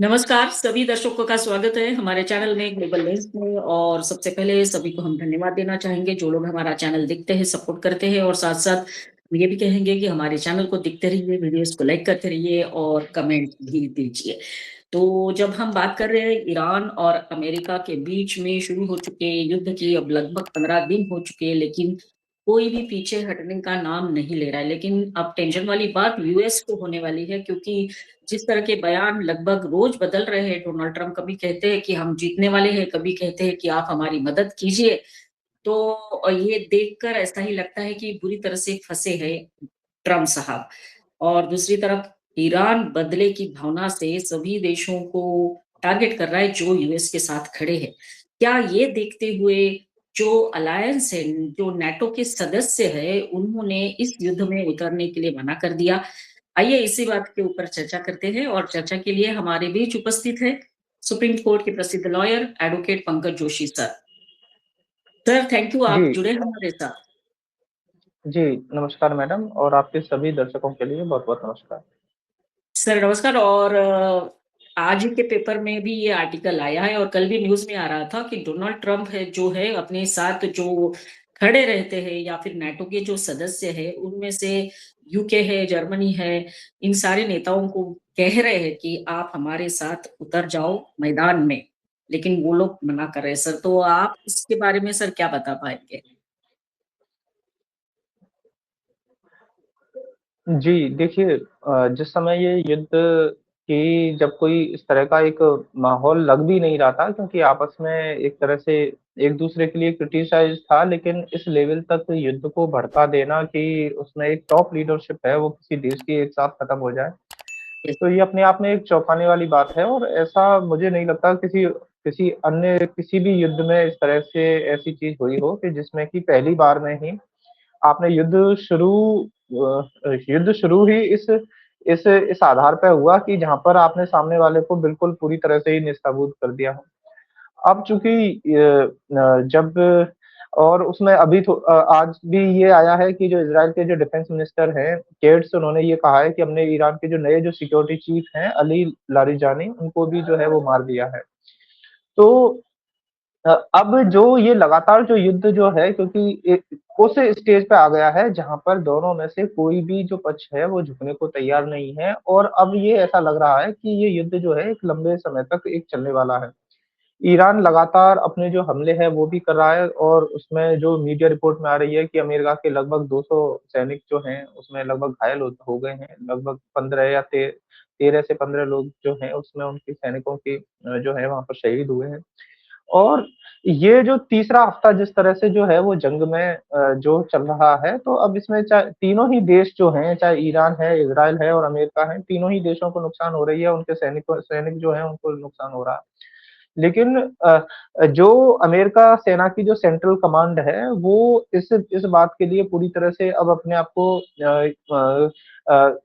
नमस्कार, सभी दर्शकों का स्वागत है हमारे चैनल में ग्लोबल लेंस में। और सबसे पहले सभी को हम धन्यवाद देना चाहेंगे जो लोग हमारा चैनल देखते हैं, सपोर्ट करते हैं। और साथ-साथ ये भी कहेंगे कि हमारे चैनल को देखते रहिए, वीडियोज़ को लाइक करते रहिए और कमेंट भी दीजिए। तो जब हम बात कर रहे हैं ईरान और अमेरिका के बीच में शुरू हो चुके युद्ध की, अब लगभग 15 दिन हो चुके हैं, लेकिन कोई भी पीछे हटने का नाम नहीं ले रहा है। लेकिन अब टेंशन वाली बात यूएस को होने वाली है, क्योंकि जिस तरह के बयान लगभग रोज बदल रहे हैं डोनाल्ड ट्रंप, कभी कहते हैं कि हम जीतने वाले हैं, कभी कहते हैं कि आप हमारी मदद कीजिए। तो ये देखकर ऐसा ही लगता है कि बुरी तरह से फंसे हैं ट्रम्प साहब। और दूसरी तरफ ईरान बदले की भावना से सभी देशों को टारगेट कर रहा है जो यूएस के साथ खड़े हैं। क्या ये देखते हुए जो अलायंस है, जो नाटो के सदस्य है, उन्होंने इस युद्ध में उतरने के लिए मना कर दिया? आइए इसी बात के ऊपर चर्चा करते हैं। और चर्चा के लिए हमारे बीच उपस्थित है सुप्रीम कोर्ट के प्रसिद्ध lawyer advocate Pankaj Joshi sir. Sir, thank you, जी, आप जुड़े हमारे साथ। जी, नमस्कार मैडम और आपके सभी दर्शकों के लिए बहुत-बहुत नमस्कार। सर नमस्कार। और आज ही के पेपर में भी ये आर्टिकल आया है और कल भी न्यूज़ में आ रहा था कि डोनाल्ड ट्रंप है जो है अपने साथ जो खड़े रहते हैं या फिर नाटो के जो सदस्य हैं उनमें से यूके है, जर्मनी है, इन सारे नेताओं को कह रहे हैं कि आप हमारे साथ उतर जाओ मैदान में। लेकिन वो लोग मना कर रहे हैं सर। तो आप इसके बारे में सर क्या बता पाएँगे? जी, देखिए जिस समय ये युद्ध की जब कोई इस तरह का एक माहौल लग भी नहीं रहा था क्योंकि आपस में एक तरह से एक-दूसरे के लिए क्रिटिसाइज़ था, लेकिन इस लेवल तक युद्ध को भड़का देना कि उसमें एक टॉप लीडरशिप है, वो किसी देश की एक साथ खत्म हो जाए, यस। तो ये अपने आप में एक चौंकाने वाली बात है और ऐसा मुझे नहीं लगता किसी किसी अन्य किसी भी युद्ध में इस तरह से ऐसी चीज़ हुई हो कि जिसमें कि पहली बार में ही आपने युद्ध शुरू ही इस आधार पे हुआ कि जहाँ पर आपने सामने वाले को बिल्कुल पूरी तरह से ही निस्ताबूद कर दिया हो। अब चूँकि जब और उसमें आज भी ये आया है कि जो इज़राइल के जो डिफेंस मिनिस्टर हैं, केट्स, उन्होंने ये कहा है कि हमने ईरान के जो नए जो सिक्योरिटी चीफ हैं, अली लारिजानी, उनको भी जो है वो मार दिया है। तो अब जो ये लगातार जो युद्ध जो है क्योंकि उस स्टेज पे आ गया है जहाँ पर दोनों में से कोई भी जो पक्ष है वो झुकने को तैयार नहीं है और अब ये ऐसा लग रहा है कि ये युद्ध जो है एक लंबे समय तक एक चलने वाला है। ईरान लगातार अपने जो हमले हैं वो भी कर रहा है और उसमें जो मीडिया रिपोर्ट में आ रही है कि अमेरिका के लगभग 200 सैनिक जो हैं उसमें लगभग घायल हो गए हैं। लगभग 15 या 13 से 15 लोग जो हैं उसमें उनके सैनिकों की जो है वहाँ पर शहीद हुए हैं। और ये जो तीसरा हफ्ता जिस तरह से जो है वो जंग में जो चल रहा है, तो अब इसमें चाहे तीनों ही देश जो हैं, चाहे ईरान है, इज़राइल है और अमेरिका है, तीनों ही देशों को नुकसान हो रही है, उनके सैनिक जो हैं उनको नुकसान हो रहा है। लेकिन जो अमेरिका सेना की जो सेंट्रल कमांड है, वो इस बात के लिए पूरी तरह से अब अपने आप को अ,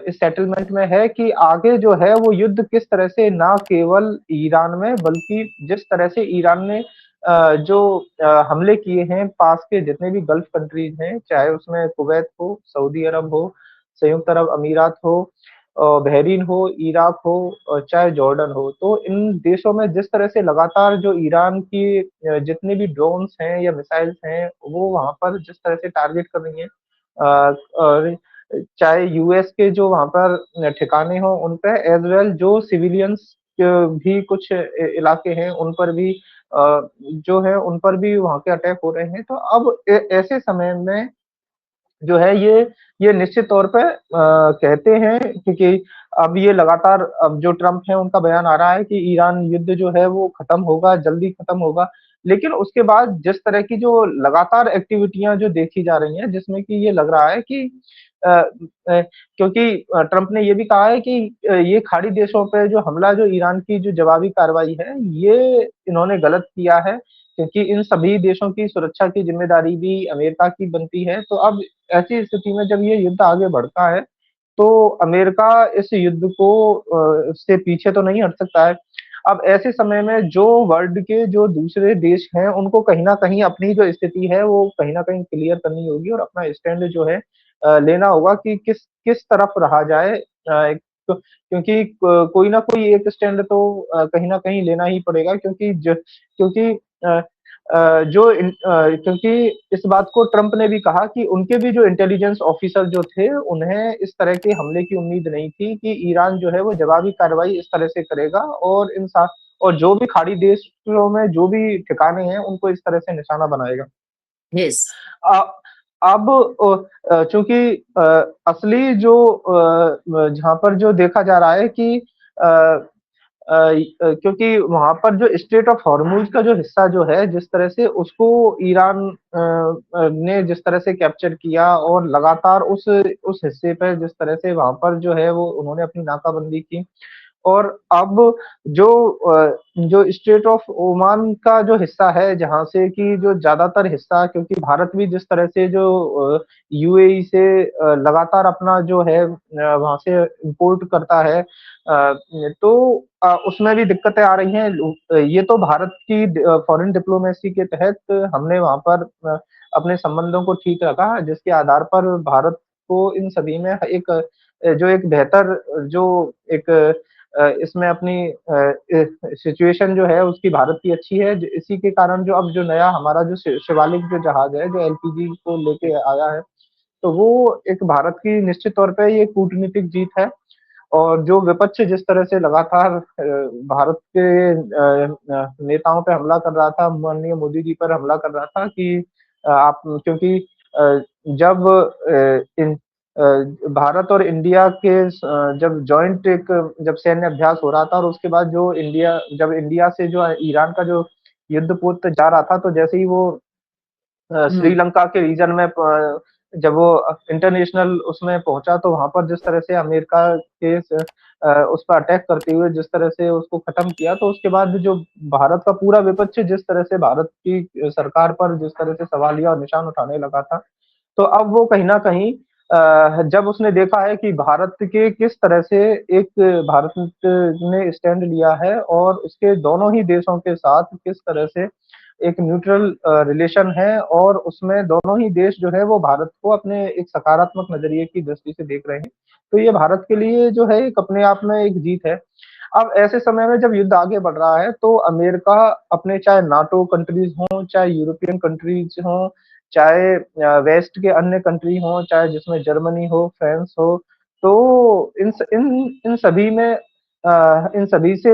इस सेटलमेंट में है कि आगे जो है वो युद्ध किस तरह से ना केवल ईरान में बल्कि जिस तरह से ईरान ने जो हमले किए हैं पास के जितने भी गल्फ कंट्रीज़ हैं, चाहे उसमें कुवैत हो, सऊदी अरब हो, संयुक्त अरब अमीरात हो, बहरीन हो, इराक हो चाहे जॉर्डन हो, तो इन देशों में जिस तरह से लगातार जो ईरान की जितने भी ड्रोन्स हैं या मिसाइल्स हैं, वो वहाँ पर जिस तरह से टारगेट कर रही हैं और चाहे यूएस के जो वहाँ पर ठिकाने हों, उन पे एज़ वेल जो सिविलियंस भी कुछ इलाके हैं, उन पर भी जो है उन पर भी वहाँ के अटैक हो रहे हैं। तो अब ऐसे समय में जो है ये निश्चित तौर पे कहते हैं क्योंकि अब ये लगातार अब जो ट्रम्प हैं उनका बयान आ रहा है कि ईरान युद्ध जो है वो खत्म होगा, जल्दी खत्म होगा। लेकिन उसके बाद जिस तरह की जो लगातार एक्टिविटियाँ जो देखी जा रही हैं जिसमें कि ये लग रहा है कि अ क्योंकि ट्रम्प ने ये भी कहा है कि ये खाड़ी देशों पे जो हमला जो ईरान की जो जवाबी कार्रवाई है, ये इन्होंने गलत किया है क्योंकि इन सभी देशों की सुरक्षा की ज़िम्मेदारी भी अमेरिका की बनती है। तो अब ऐसी स्थिति में जब ये युद्ध आगे बढ़ता है, तो अमेरिका इस युद्ध को से पीछे तो नहीं हट सकता है। अब ऐसे समय में जो वर्ल्ड के जो दूसरे देश हैं, उनको कहीं न कहीं अपनी जो स्थिति है, वो कहीं न कहीं क्लियर करनी होगी और अपना स्टैंड जो है लेना होगा कि किस किस तरफ रहा जाए। क्योंकि कोई ना कोई एक स्टैंड तो कहीं न कहीं लेना ही पड़ेगा क्योंकि क्योंकि इस बात को ट्रम्प ने भी कहा कि उनके भी जो इंटेलिजेंस ऑफिसर जो थे, उन्हें इस तरह के हमले की उम्मीद नहीं थी कि ईरान जो है वो जवाबी कार्रवाई इस तरह से करेगा और इन सा और जो भी खाड़ी देशों में जो भी ठिकाने हैं, उनको इस तरह से निशाना बनाएगा। यस। अ, अब चूँकि असली जो जहाँ पर जो देखा जा रहा है कि क्योंकि वहाँ पर जो स्ट्रेट ऑफ हॉर्मुज़ का जो हिस्सा जो है, जिस तरह से उसको ईरान ने जिस तरह से कैप्चर किया और लगातार उस हिस्से पे जिस तरह से वहाँ पर जो है वो उन्होंने अपनी नाकाबंदी की और अब जो जो स्टेट ऑफ ओमान का जो हिस्सा है, जहाँ से कि जो ज़्यादातर हिस्सा क्योंकि भारत भी जिस तरह से जो यूएई से लगातार अपना जो है वहाँ से इम्पोर्ट करता है तो उसमें भी दिक्कतें आ रही हैं। ये तो भारत की फॉरेन डिप्लोमेसी के तहत हमने वहाँ पर अपने संबंधों को ठीक रखा, जिसके आधार पर भारत को इन सभी में जो एक बेहतर जो एक इसमें अपनी सिचुएशन जो है उसकी भारत की अच्छी है। इसी के कारण जो अब जो नया हमारा जो शिवालिक जो जहाज है, जो एलपीजी को लेके आया है, तो वो एक भारत की निश्चित तौर पे ये कूटनीतिक जीत है। और जो विपक्ष जिस तरह से लगातार भारत के नेताओं पे हमला कर रहा था, माननीय मोदी जी पर हमला कर रहा था कि आप क्योंकि जब भारत और इंडिया के जब जॉइंट एक जब सैन्य अभ्यास हो रहा था और उसके बाद जब इंडिया से जो ईरान का जो युद्धपोत जा रहा था, तो जैसे ही वो हुँ, श्रीलंका के रीजन में जब वो इंटरनेशनल उसमें पहुँचा तो वहाँ पर जिस तरह से अमेरिका के उस पर अटैक करते हुए जिस तरह से उसको खत्म किया, तो उसके बाद जो भारत का पूरा विपक्ष जिस तरह से भारत की सरकार पर जिस तरह से सवालिया और निशान उठाने लगा था, तो अब वो कहीं न कहीं जब उसने देखा है कि भारत के किस तरह से एक भारत ने स्टैंड लिया है और उसके दोनों ही देशों के साथ किस तरह से एक न्यूट्रल रिलेशन है और उसमें दोनों ही देश जो है वो भारत को अपने एक सकारात्मक नज़रिए की दृष्टि से देख रहे हैं। तो ये भारत के लिए जो है एक अपने आप में एक जीत है। अब ऐसे समय में जब युद्ध आगे बढ़ रहा है तो अमेरिका अपने चाहे नाटो कंट्रीज़ हों, चाहे यूरोपियन कंट्रीज़ हों, चाहे वेस्ट के अन्य कंट्री हों, चाहे जिसमें जर्मनी हो, फ्रांस हो, तो इन सभी में इन सभी से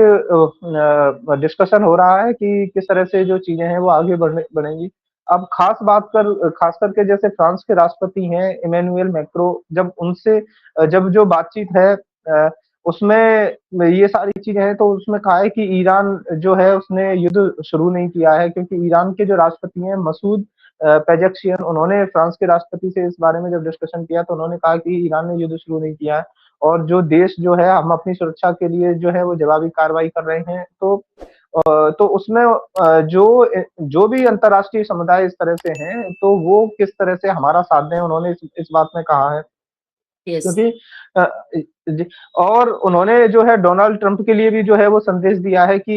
डिस्कशन हो रहा है कि किस तरह से जो चीज़ें हैं वो आगे बढ़ेंगी। अब ख़ास करके जैसे फ्रांस के राष्ट्रपति हैं इमैनुअल मैक्रों जब उनसे जब जो बातचीत है उसमें ये सारी चीज़ें हैं तो उसमें कहा है कि ईरान जो है उसने युद्ध शुरू नहीं किया है क्योंकि ईरान के जो राष्ट्रपति हैं मसूद पेज़ेश्कियान उन्होंने फ्रांस के राष्ट्रपति से इस बारे में जब डिस्कशन किया तो उन्होंने कहा कि ईरान ने युद्ध शुरू नहीं किया है और जो देश जो है हम अपनी सुरक्षा के लिए जो है वो जवाबी कार्रवाई कर रहे हैं। तो उसमें जो भी अंतर्राष्ट्रीय समुदाय इस तरह से हैं, तो वो किस तरह से हमारा साथ दें उन्होंने इस बात में कहा है। यस। क्योंकि अ, जी और उन्होंने जो है डोनाल्ड ट्रंप के लिए भी जो है वो संदेश दिया है कि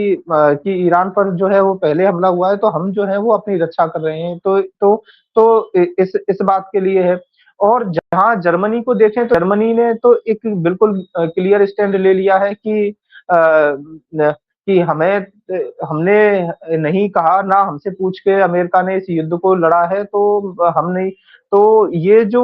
ईरान पर जो है वो पहले हमला हुआ है, तो हम जो है वो अपनी रक्षा कर रहे हैं। तो इस बात के लिए है और जहाँ जर्मनी को देखें तो जर्मनी ने तो एक बिल्कुल क्लियर स्टैंड ले लिया है कि न कि हमने नहीं कहा, ना हमसे पूछ के अमेरिका ने इस युद्ध को लड़ा है, तो हम नहीं तो ये जो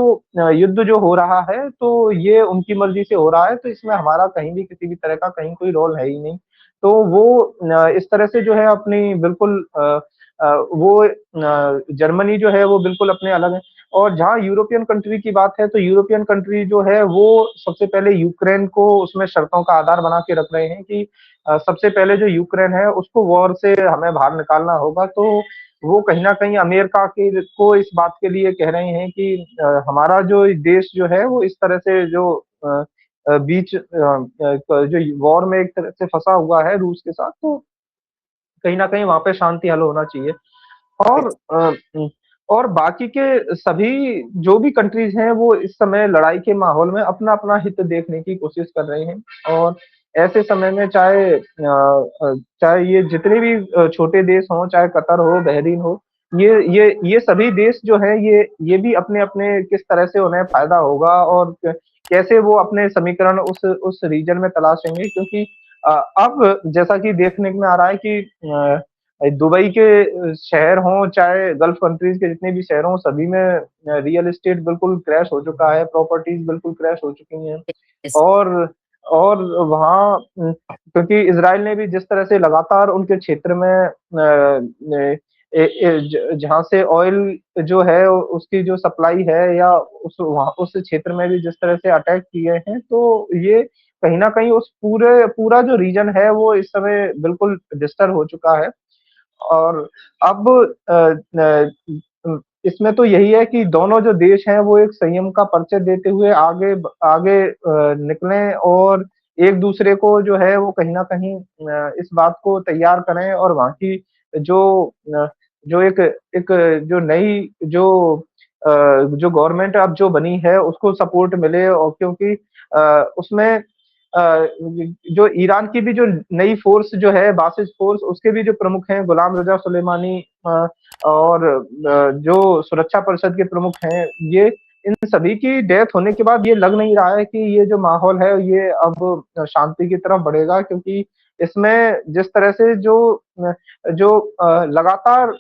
युद्ध जो हो रहा है, तो ये उनकी मर्ज़ी से हो रहा है, तो इसमें हमारा कहीं भी किसी भी तरह का कहीं कोई रोल है ही नहीं। तो वो इस तरह से जो है अपनी बिल्कुल जर्मनी जो है वो बिल्कुल अपने अलग है और जहाँ यूरोपियन कंट्री की बात है, तो यूरोपियन कंट्री जो है वो सबसे पहले यूक्रेन को उसमें शर्तों का आधार बना के रख रहे हैं कि सबसे पहले जो यूक्रेन है उसको वॉर से हमें बाहर निकालना होगा। तो वो कहीं न कहीं अमेरिका के को इस बात के लिए कह रहे हैं कि हमारा जो देश जो है वो इस तरह से जो बीच जो वॉर में एक तरह से फँसा हुआ है रूस के साथ, तो कहीं न कहीं वहाँ पे शांति हल होना चाहिए। और और बाकी के सभी जो भी कंट्रीज़ हैं, वो इस समय लड़ाई के माहौल में अपना-अपना हित देखने की कोशिश कर रहे हैं और ऐसे समय में चाहे ये जितने भी छोटे देश हों, चाहे कतर हो, बहरीन हो, ये सभी देश जो हैं, ये भी अपने-अपने किस तरह से उन्हें फ़ायदा होगा और कैसे वो अपने समीकरण उस रीजन में तलाशेंगे, क्योंकि अब जैसा कि देखने में आ रहा है कि दुबई के शहर हों, चाहे गल्फ कंट्रीज के जितने भी शहर हों, सभी में रियल एस्टेट बिल्कुल क्रैश हो चुका है, प्रॉपर्टीज बिल्कुल क्रैश हो चुकी हैं। यस। और और वहाँ क्योंकि इसराइल ने भी जिस तरह से लगातार उनके क्षेत्र में जहाँ से ऑयल जो है उसकी जो सप्लाई है, या उस क्षेत्र में भी जिस तरह से अटैक किए हैं, तो ये कहीं ना कहीं उस पूरा जो रीजन है वो इस समय बिल्कुल डिस्टर्ब हो चुका है। और अब इसमें तो यही है कि दोनों जो देश हैं वो एक संयम का परिचय देते हुए आगे आगे निकलें, और एक दूसरे को जो है वो कहीं न कहीं इस बात को तैयार करें, और वहाँ की जो जो एक जो नई जो गवर्नमेंट अब जो बनी है उसको सपोर्ट मिले, और क्योंकि उसमें जो ईरान की भी जो नई फ़ोर्स जो है, बासिस फ़ोर्स, उसके भी जो प्रमुख हैं गुलाम रज़ा सुलेमानी, और जो सुरक्षा परिषद के प्रमुख हैं, ये इन सभी की डेथ होने के बाद ये लग नहीं रहा है कि ये जो माहौल है ये अब शांति की तरफ बढ़ेगा, क्योंकि इसमें जिस तरह से जो लगातार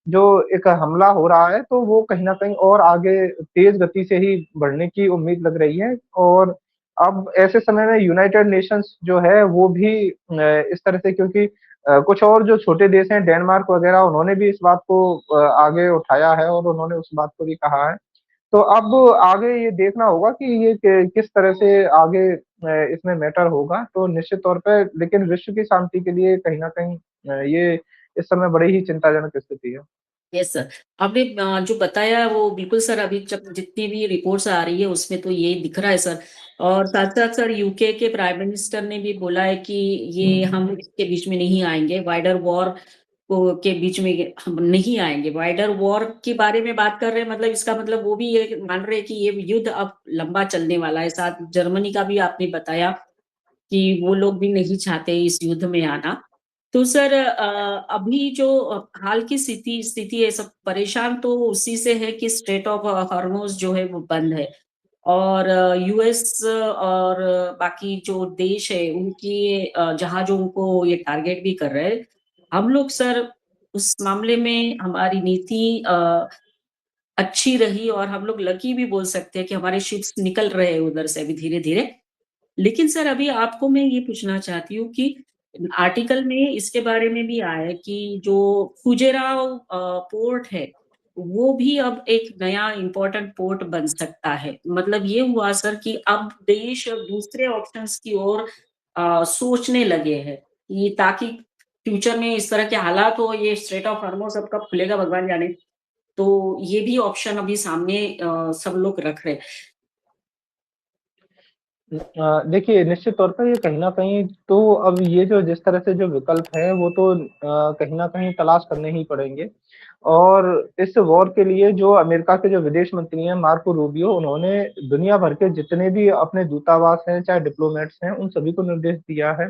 जो एक हमला हो रहा है, तो वो कहीं न कहीं और आगे तेज़ गति से ही बढ़ने की उम्मीद लग रही है। और अब ऐसे समय में यूनाइटेड नेशंस जो है वो भी इस तरह से, क्योंकि कुछ और जो छोटे देश हैं, डेनमार्क वगैरह, उन्होंने भी इस बात को आगे उठाया है, और उन्होंने उस बात को भी कहा है। तो अब आगे ये देखना होगा कि ये किस तरह से आगे इसमें मैटर होगा। तो निश्चित तौर पे लेकिन विश्व की शांति के लिए कहीं न कहीं ये इस समय बड़ी ही चिंताजनक स्थिति है। Yes sir. आपने जो बताया वो बिल्कुल सर, अभी जब जितनी भी रिपोर्ट्स आ रही है उसमें तो ये दिख रहा है सर। और साथ-साथ सर यूके के प्राइम मिनिस्टर ने भी बोला है कि ये हम इसके बीच में नहीं आएँगे, वाइडर वॉर को के बीच में हम नहीं आएँगे। वाइडर वॉर के बारे में बात कर रहे हैं, मतलब इसका मतलब वो भी ये मान रहे हैं कि ये युद्ध अब लंबा चलने वाला है। साथ जर्मनी का भी आपने बताया कि वो लोग भी नहीं चाहते इस युद्ध में आना। तो सर अभी जो हाल की स्थिति है, सब परेशान तो उसी से है कि स्ट्रेट ऑफ हॉर्मुज़ जो है वो बंद है। और यूएस और बाकी जो देश है उनकी जहाज़ों को ये टारगेट भी कर रहे हैं। हम लोग सर उस मामले में हमारी नीति अच्छी रही, और हम लोग लकी भी बोल सकते हैं कि हमारे शिप्स निकल रहे हैं उधर से अभी धीरे-धीरे। लेकिन सर अभी आपको मैं ये पूछना चाहती हूँ कि आर्टिकल में इसके बारे में भी आया है कि जो फुजेराव पोर्ट है, वो भी अब एक नया इम्पोर्टेंट पोर्ट बन सकता है। मतलब ये हुआ सर कि अब देश अब दूसरे ऑप्शंस की ओर सोचने लगे हैं कि ताकि फ्यूचर में इस तरह के हालात हो, ये स्ट्रेट ऑफ हॉर्मुज़ अब कब खुलेगा भगवान जाने। तो ये भी ऑप्शन अभी सामने सब लोग रख रहे हैं। देखिए, निश्चित तौर पर ये कहीं न कहीं तो अब ये जो जिस तरह से जो विकल्प हैं वो तो कहीं न कहीं तलाश करने ही पड़ेंगे। और इस वॉर के लिए जो अमेरिका के जो विदेश मंत्री हैं मार्को रूबियो, उन्होंने दुनिया भर के जितने भी अपने दूतावास हैं, चाहे डिप्लोमेट्स हैं, उन सभी को निर्देश दिया है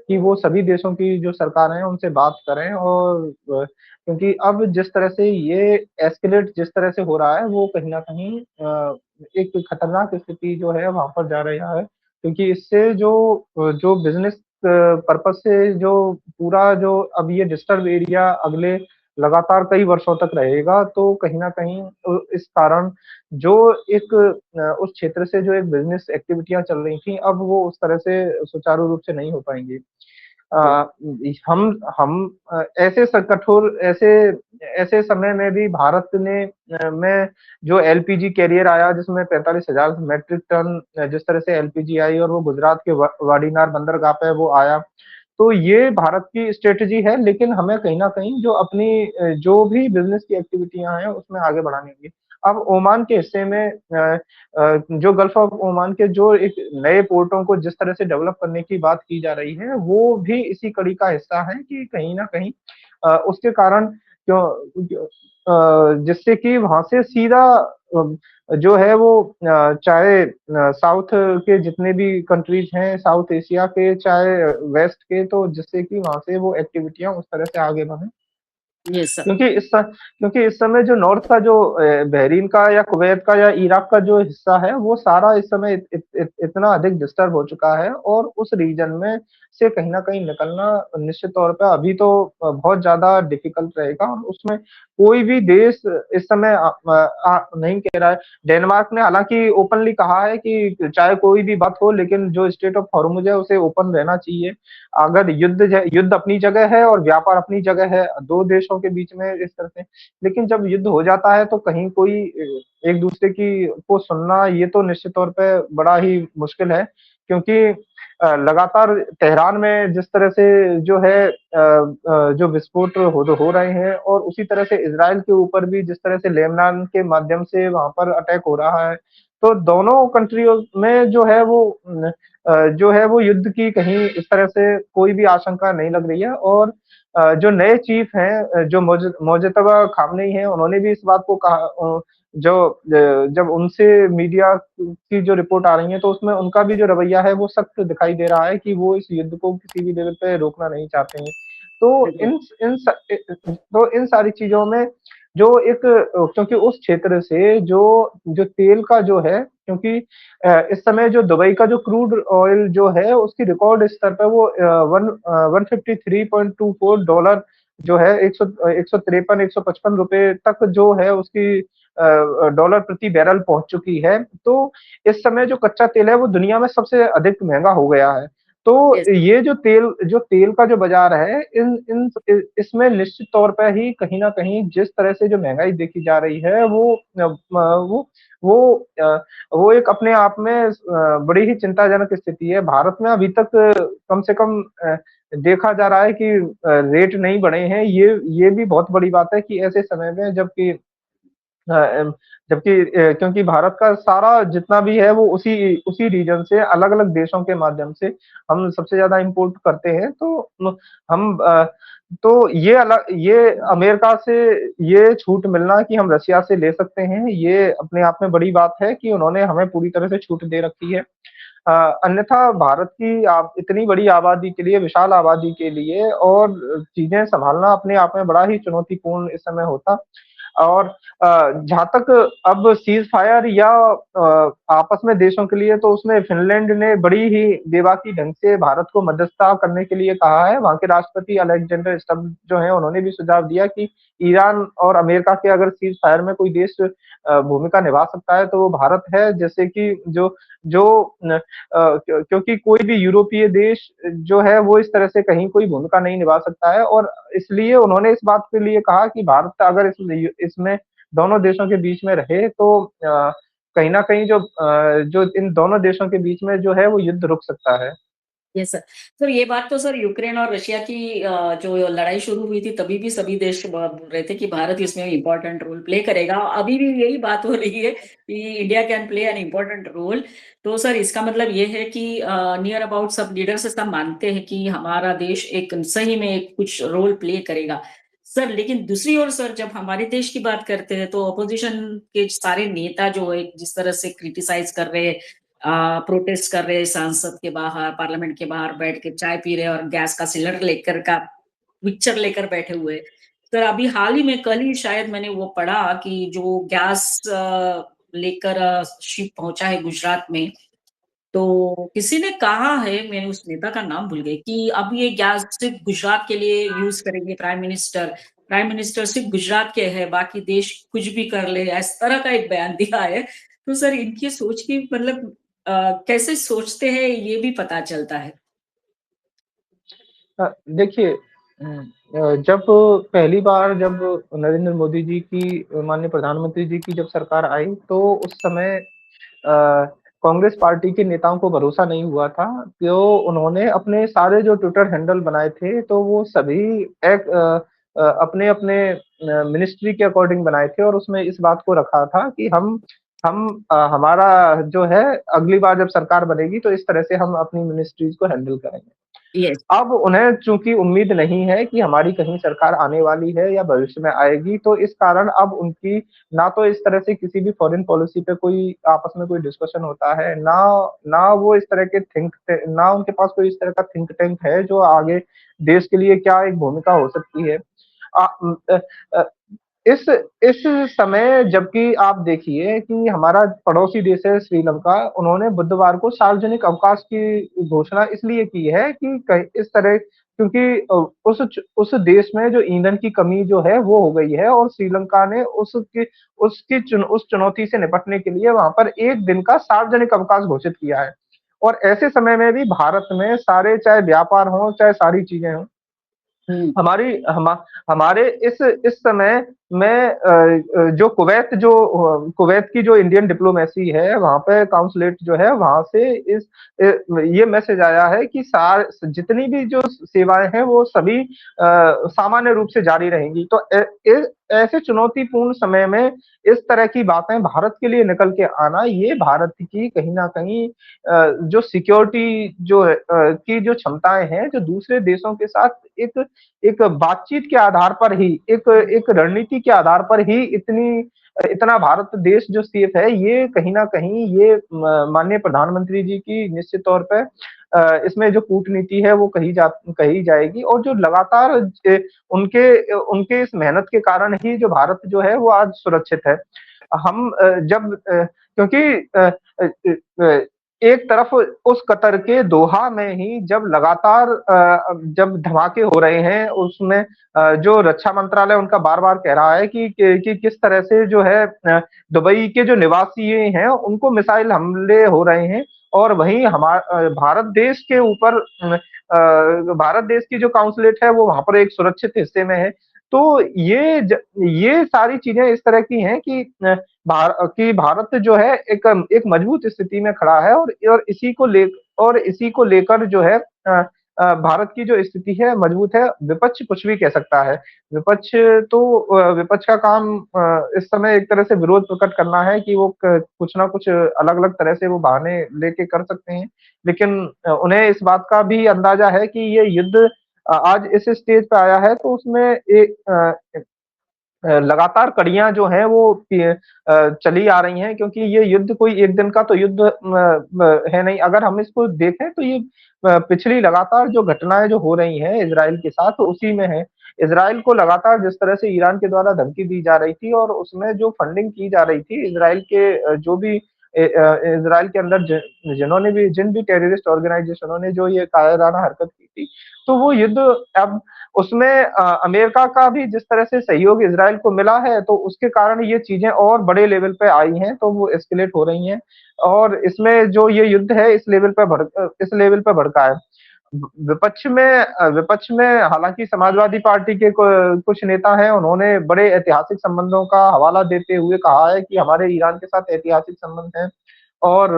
कि वो सभी देशों की जो सरकारें हैं उनसे बात करें, और क्योंकि अब जिस तरह से ये एस्केलेट जिस तरह से हो रहा है वो कहीं न कहीं एक खतरनाक स्थिति जो है वहाँ पर जा रहा है। क्योंकि इससे जो बिज़नेस पर्पज़ से जो पूरा जो अब ये डिस्टर्ब एरिया अगले लगातार कई वर्षों तक रहेगा, तो कहीं न कहीं इस कारण जो एक उस क्षेत्र से जो एक बिज़नेस एक्टिविटीज़ चल रही थी, अब वो उस तरह से सुचारू रूप से नहीं हो पाएँगी। अ, ऐसे कठोर ऐसे समय में भी भारत ने में जो एलपीजी कैरियर आया जिसमें 45,000 मेट्रिक टन जिस तरह से एलपीजी आई, और वो गुजरात के वाडीनार बंदरगाह पे वो आया। तो ये भारत की स्ट्रैटेजी है, लेकिन हमें कहीं न कहीं जो अपनी जो भी बिज़नेस की एक्टिविटीज़ हैं उसमें आगे बढ़ानी होगी। अब ओमान के हिस्से में जो गल्फ ऑफ ओमान के जो एक नए पोर्टों को जिस तरह से डेवलप करने की बात की जा रही है, वो भी इसी कड़ी का हिस्सा है कि कहीं न कहीं उसके कारण जिससे कि वहाँ से सीधा जो है वो चाहे साउथ के जितने भी कंट्रीज़ हैं, साउथ एशिया के चाहे वेस्ट के, तो जिससे कि वहाँ से वो एक्टिविटीयाँ उस तरह से आगे बढ़ें। Yes sir. क्योंकि इस समय जो नॉर्थ का जो बहरीन का या कुवैत का या इराक का जो हिस्सा है, वो सारा इस समय इतना अधिक डिस्टर्ब हो चुका है और उस रीजन में से कहीं न कहीं निकलना निश्चित तौर पे अभी तो बहुत ज़्यादा डिफ़िकल्ट रहेगा और उसमें कोई भी देश इस समय नहीं कह रहा है। डेनमार्क ने हालाँकि ओपनली कहा है कि चाहे कोई भी बात हो लेकिन जो स्ट्रेट ऑफ हॉर्मुज़ है उसे ओपन रहना चाहिए। अगर युद्ध अपनी जगह है और व्यापार अपनी जगह है, 2 देशों के बीच में इस तरह से लेकिन जब युद्ध हो जाता है तो कहीं कोई एक-दूसरे की को सुनना ये तो निश्चित तौर पे बड़ा ही मुश्किल है क्योंकि लगातार तेहरान में जिस तरह से जो है जो विस्फोट हो रहे हैं और उसी तरह से इज़राइल के ऊपर भी जिस तरह से लेबनान के माध्यम से वहाँ पर अटैक हो रहा है, तो दोनों कंट्रियों में जो है वो युद्ध की कहीं इस तरह से कोई भी आशंका नहीं लग रही है और जो नए चीफ हैं जो मोज्तबा खामनेई हैं, उन्होंने भी इस बात को कहा जब उनसे मीडिया की जो रिपोर्ट आ रही है, तो उसमें उनका भी जो रवैया है, वो सख्त दिखाई दे रहा है कि वो इस युद्ध को किसी भी लेवल पे रोकना नहीं चाहते हैं। तो बिल्कुल। इन सारी चीज़ों में जो एक क्योंकि उस क्षेत्र से जो जो तेल का जो है क्योंकि इस समय जो दुबई का जो क्रूड ऑयल जो है उसकी रिकॉर्ड स्तर पे वो 153.24 डॉलर जो है 153 155 रुपए तक जो है उसकी डॉलर प्रति बैरल पहुँच चुकी है। तो इस समय जो कच्चा तेल है वो दुनिया में सबसे अधिक महँगा हो गया है। तो यस। ये जो तेल का जो बाज़ार है इन इन इ इसमें निश्चित तौर पे ही कहीं न कहीं जिस तरह से जो महँगाई देखी जा रही है वो वो एक अपने आप में बड़ी ही चिंताजनक स्थिति है। भारत में अभी तक कम से कम देखा जा रहा है कि रेट नहीं बढ़े हैं। ये भी बहुत बड़ी बात है कि ऐसे समय में क्योंकि भारत का सारा जितना भी है वो उसी उसी रीजन से अलग-अलग देशों के माध्यम से हम सबसे ज़्यादा इम्पोर्ट करते हैं। तो म हम तो ये अमेरिका से ये छूट मिलना कि हम रसिया से ले सकते हैं, ये अपने आप में बड़ी बात है कि उन्होंने हमें पूरी तरह से छूट दे रखी है। अन्यथा भारत की इतनी बड़ी आबादी के लिए, विशाल आबादी के लिए और चीज़ें सँभालना अपने आप में बड़ा ही चुनौतीपूर्ण इस समय होता। और जहाँ तक अब सीज़ फायर या आपस में देशों के लिए तो उसमें फ़िनलैंड ने बड़ी ही बेबाकी ढंग से भारत को मध्यस्थता करने के लिए कहा है। वहाँ के राष्ट्रपति अलेक्जेंडर स्टब जो हैं उन्होंने भी सुझाव दिया कि ईरान और अमेरिका के अगर सीज़ फायर में कोई देश भूमिका निभा सकता है तो वो भारत है। जैसे कि जो जो क्योंकि कोई भी यूरोपीय देश जो है वो इस तरह से कहीं कोई भूमिका नहीं निभा सकता है और इसलिए उन्होंने इस बात के लिए कहा कि भारत अगर इसमें दोनों देशों के बीच में रहे तो कहीं न कहीं जो इन दोनों देशों के बीच में जो है वो युद्ध रुक सकता है। Yes sir. सर ये बात तो सर यूक्रेन और रशिया की जो लड़ाई शुरू हुई थी तभी भी सभी देश बोल रहे थे कि भारत इसमें इम्पोर्टेंट रोल प्ले करेगा। अभी भी यही बात हो रही है कि India can play an important role. तो सर इसका मतलब ये है कि नियर अबाउट सब लीडर्स सब मानते हैं कि हमारा देश एक सही में एक कुछ रोल प्ले करेगा। सर लेकिन दूसरी ओर सर जब हमारे देश की बात करते हैं तो अपोजिशन के सारे नेता जो है जिस तरह से क्रिटिसाइज़ कर रहे हैं प्रोटेस्ट कर रहे हैं संसद के बाहर, पार्लियामेंट के बाहर बैठ के चाय पी रहे हैं और गैस का सिलेंडर लेकर का पिक्चर लेकर बैठे हुए हैं। तो अभी हाल ही में कल ही शायद मैंने वो पढ़ा कि जो गैस लेकर शिप पहुँचा है गुजरात में, तो किसी ने कहा है, मैंने उस नेता का नाम भूल गई कि अब ये गैस सिर्फ़ गुजरात के लिए यूज़ करेंगे प्राइम मिनिस्टर। प्राइम मिनिस्टर सिर्फ़ गुजरात के हैं, बाकी देश कुछ भी कर ले, इस तरह का एक बयान दिया है। तो सर इनकी सोच की मतलब कैसे सोचते हैं ये भी पता चलता है। देखिए जब पहली बार जब नरेंद्र मोदी जी की माननीय प्रधानमंत्री जी की जब सरकार आई, तो उस समय कांग्रेस पार्टी के नेताओं को भरोसा नहीं हुआ था, तो उन्होंने अपने सारे जो ट्विटर हैंडल बनाए थे, तो वो सभी अपने-अपने मिनिस्ट्री के अकॉर्डिंग बनाए थे और उसमें इस बात को रखा था कि हमारा जो है अगली बार जब सरकार बनेगी, तो इस तरह से हम अपनी मिनिस्ट्रीज़ को हैंडल करेंगे। यस, अब उन्हें चूँकि उम्मीद नहीं है कि हमारी कहीं सरकार आने वाली है या भविष्य में आएगी, तो इस कारण अब उनकी ना तो इस तरह से किसी भी फ़ॉरेन पॉलिसी पे कोई आपस में कोई डिस्कशन होता है, ना वो इस तरह के ना उनके पास कोई इस तरह का थिंक टैंक है, जो आगे देश के लिए क्या एक भूमिका हो सकती है। अ, अ अ, इस इस समय जबकि आप देखिए कि हमारा पड़ोसी देश है श्रीलंका, उन्होंने बुधवार को सार्वजनिक अवकाश की घोषणा इसलिए की है कि कहीं इस तरह क्योंकि उस देश में जो ईंधन की कमी जो है वो हो गई है और श्रीलंका ने उस चुनौती से निपटने के लिए वहाँ पर 1 दिन का सार्वजनिक अवकाश घोषित किया है। और ऐसे समय में भी भारत में सारे चाहे व्यापार हों, चाहे सारी चीज़ें हों, हुँ, हमारी हमा हमारे इस समय में जो कुवैत की जो इंडियन डिप्लोमेसी है, वहाँ पे काउंसलेट जो है, वहाँ से ये मैसेज आया है कि जितनी भी जो सेवाएँ हैं, वो सभी सामान्य रूप से जारी रहेंगी। तो ऐसे चुनौतीपूर्ण समय में इस तरह की बातें भारत के लिए निकल के आना, ये भारत की कहीं न कहीं जो सिक्योरिटी जो है की जो क्षमताएँ हैं, जो दूसरे देशों के साथ एक एक बातचीत के आधार पर ही, एक एक रणनीति के आधार पर ही इतना भारत देश जो सेफ है, ये कहीं न कहीं ये माननीय प्रधानमंत्री जी की निश्चित तौर पे इसमें जो कूटनीति है वो कही जाएगी और जो लगातार उनके इस मेहनत के कारण ही जो भारत जो है वो आज सुरक्षित है। क्योंकि एक तरफ उस कतर के दोहा में ही जब लगातार जब धमाके हो रहे हैं उसमें जो रक्षा मंत्रालय उनका बार-बार कह रहा है कि किस तरह से जो है दुबई के जो निवासी हैं उनको मिसाइल हमले हो रहे हैं और वहीं भारत देश की जो काउंसलेट है वो वहाँ पर एक सुरक्षित हिस्से में है। तो ये सारी चीज़ें इस तरह की हैं कि भारत जो है एक मजबूत स्थिति में खड़ा है और इसी को लेकर जो है भारत की जो स्थिति है मजबूत है, विपक्ष कुछ भी कह सकता है। विपक्ष का काम इस समय एक तरह से विरोध प्रकट करना है कि वो क कुछ ना कुछ अलग-अलग तरह से वो बहाने लेके कर सकते हैं। लेकिन उन्हें इस बात का भी अंदाज़ा है कि ये युद्ध आज इस स्टेज पे आया है तो उसमें लगातार कड़ियाँ जो हैं वो चली आ रही हैं क्योंकि ये युद्ध कोई एक दिन का तो युद्ध है नहीं। अगर हम इसको देखें तो ये पिछली लगातार जो घटनाएँ जो हो रही हैं इज़राइल के साथ उसी में है। इज़राइल को लगातार जिस तरह से ईरान के द्वारा धमकी दी जा रही थी और उसमें जो फंडिंग की जा रही थी इज़राइल के जो भी इज़राइल के अंदर जिन भी टेररिस्ट ऑर्गनाइज़ेशनों ने जो ये कायराना हरकत की थी, तो वो युद्ध अब उसमें अमेरिका का भी जिस तरह से सहयोग इज़राइल को मिला है, तो उसके कारण ये चीज़ें और बड़े लेवल पे आई हैं, तो वो एस्केलेट हो रही हैं और इसमें जो ये युद्ध है इस लेवल पे भड़का है। विपक्ष में हालाँकि समाजवादी पार्टी के कुछ नेता हैं, उन्होंने बड़े ऐतिहासिक संबंधों का हवाला देते हुए कहा है कि हमारे ईरान के साथ ऐतिहासिक संबंध हैं और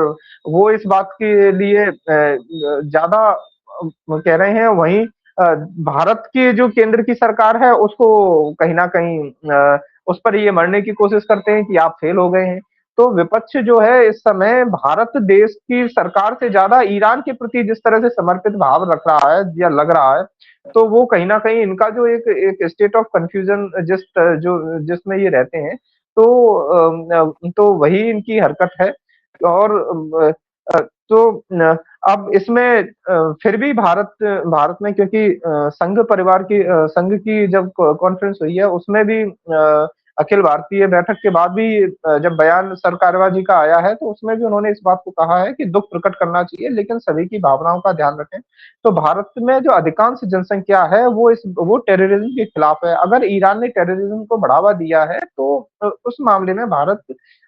वो इस बात के लिए ज़्यादा कह रहे हैं। वहीं भारत की जो केंद्र की सरकार है, उसको कहीं न कहीं उस पर ये मढ़ने की कोशिश करते हैं कि आप फेल हो गए हैं। तो विपक्ष जो है इस समय भारत देश की सरकार से ज़्यादा ईरान के प्रति जिस तरह से समर्पित भाव रख रहा है या लग रहा है, तो वो कहीं न कहीं इनका जो एक एक स्टेट ऑफ कन्फ्यूज़न जिसमें ये रहते हैं, तो वही इनकी हरकत है और तो न अब इसमें फिर भी भारत में क्योंकि संघ की जब कॉन्फ्रेंस हुई है उसमें भी अखिल भारतीय बैठक के बाद भी जब बयान सरकारवाजी जी का आया है तो उसमें भी उन्होंने इस बात को कहा है कि दुःख प्रकट करना चाहिए लेकिन सभी की भावनाओं का ध्यान रखें। तो भारत में जो अधिकांश जनसंख्या है वो टेररिज़्म के खिलाफ है। अगर ईरान ने टेररिज़्म को बढ़ावा दिया है तो उस मामले में भारत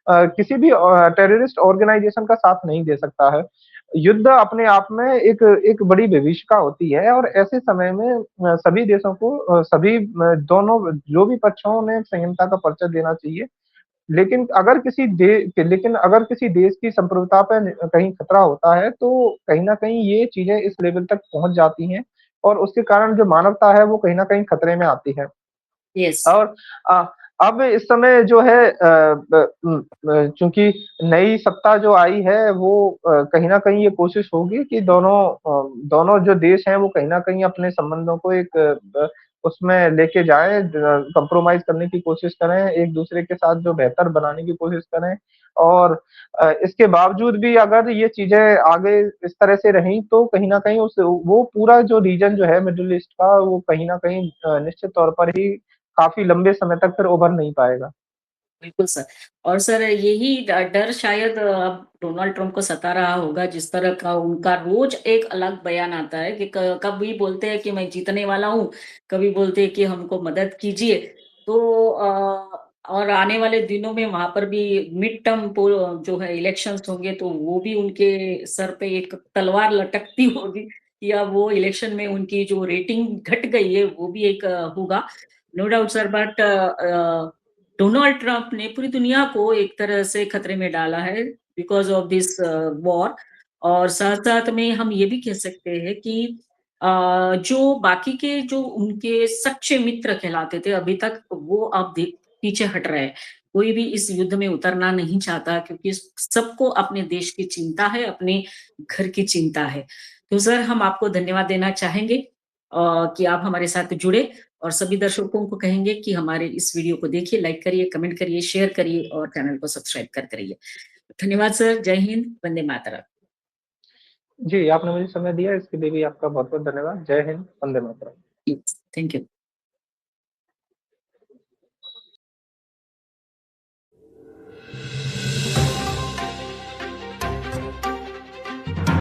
किसी भी टेररिस्ट ऑर्गेनाइज़ेशन का साथ नहीं दे सकता है। युद्ध अपने आप में एक बड़ी विभीषिका होती है और ऐसे समय में सभी देशों को दोनों जो भी पक्ष हों उन्हें संयमता का परिचय देना चाहिए। लेकिन अगर किसी देश की संप्रभुता पे कहीं खतरा होता है, तो कहीं न कहीं ये चीज़ें इस लेवल तक पहुँच जाती हैं और उसके कारण जो मानवता है वो कहीं न कहीं खतरे में आती है। यस। और अ, अब इस समय जो है चूँकि नई सत्ता जो आई है वो कहीं न कहीं ये कोशिश होगी कि दोनों जो देश हैं वो कहीं न कहीं अपने संबंधों को उसमें लेके जाएँ कंप्रोमाइज़ करने की कोशिश करें, एक-दूसरे के साथ जो बेहतर बनाने की कोशिश करें और इसके बावजूद भी अगर ये चीज़ें आगे इस तरह से रहीं तो कहीं न कहीं उस वो पूरा जो रीजन जो है मिडल ईस्ट का वो कहीं न कहीं निश्चित तौर पर ही काफ़ी लंबे समय तक फिर उभर नहीं पाएगा। बिल्कुल सर। और सर यही डर शायद अब डोनाल्ड ट्रंप को सता रहा होगा, जिस तरह का उनका रोज एक अलग बयान आता है कि कभी बोलते हैं कि मैं जीतने वाला हूँ, कभी बोलते हैं कि हमको मदद कीजिए। तो और आने वाले दिनों में वहां पर भी मिड टर्म जो है इलेक्शंस होंगे, तो वो भी उनके सर पे एक तलवार लटकती होगी, या वो इलेक्शन में उनकी जो रेटिंग घट गई है वो भी एक होगा। No doubt sir, but Donald Trump ने पूरी दुनिया को एक तरह से खतरे में डाला है बिकॉज ऑफ दिस वॉर। और साथ साथ में हम ये भी कह सकते हैं कि जो बाकी के जो उनके सच्चे मित्र कहलाते थे अभी तक, वो अब पीछे हट रहे हैं। कोई भी इस युद्ध में उतरना नहीं चाहता, क्योंकि सबको अपने देश की चिंता है, अपने घर की चिंता है। तो सर हम आपको धन्यवाद देना चाहेंगे कि आप हमारे साथ जुड़े, और सभी दर्शकों को कहेंगे कि हमारे इस वीडियो को देखिए, लाइक करिए, कमेंट करिए, शेयर करिए और चैनल को सब्सक्राइब करते रहिए। धन्यवाद सर। जय हिंद। वंदे मातरम। जी, आपने मुझे समय दिया इसके लिए भी आपका बहुत-बहुत धन्यवाद। जय हिंद, वंदे मातरम। Thank you.